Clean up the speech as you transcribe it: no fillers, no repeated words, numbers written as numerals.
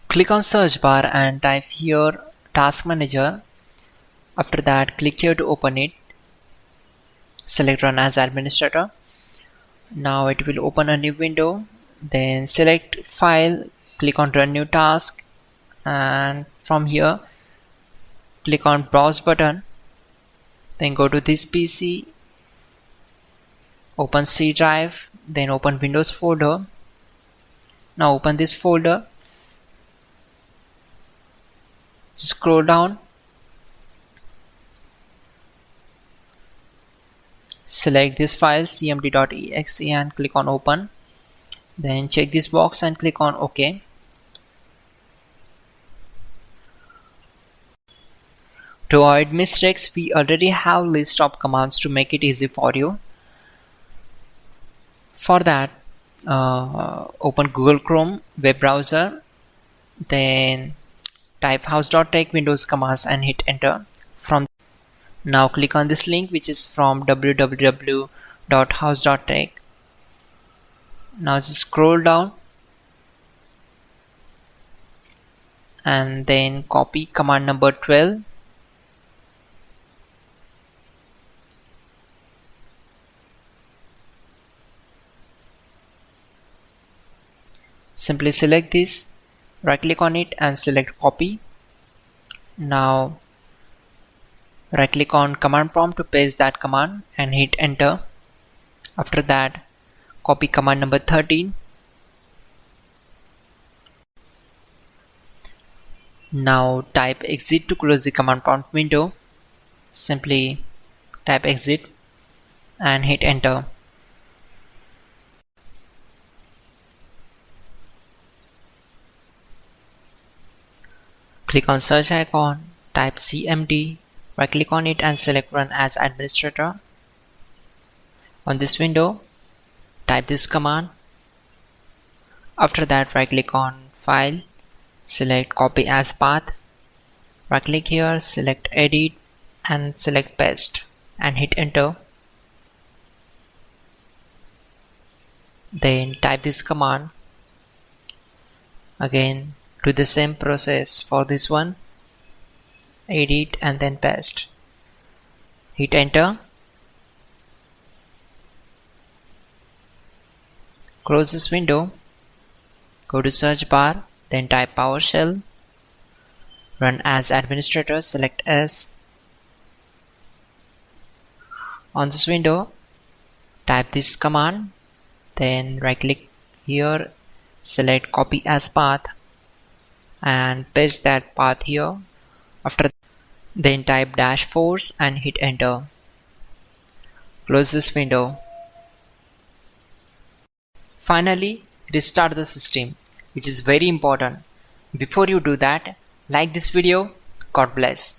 Click on search bar and type here task manager. After that, click here to open it. Select run as administrator. Now it will open a new window. Then select file, click on run new task, and from here click on browse button. Then go to this PC, open C drive, then open Windows folder. Now open this folder, scroll down, select this file cmd.exe and click on open. Then check this box and click on OK. To avoid mistakes, we already have list of commands to make it easy for you. For that, open Google Chrome web browser, then type hows.tech Windows commands and hit enter. Now click on this link, which is from www.hows.tech. Now just scroll down and then copy command number 12. Simply select this, right click on it and select copy. Now right click on command prompt to paste that command and hit enter. After that, copy command number 13. Now type exit to close the command prompt window. Simply type exit and hit enter. Click on search icon, type cmd, right click on it and select run as administrator. On this window, type this command. After that, right click on file, select copy as path, right click here, select edit and select paste and hit enter. Then type this command. Again, do the same process for this one, edit and then paste. Hit enter. Close this window, go to search bar, then type PowerShell, run as administrator, select S. On this window, type this command, then right click here, select copy as path and paste that path here. After then type -force and hit enter. Close this window. Finally, restart the system, which is very important. Before you do that, like this video. God bless.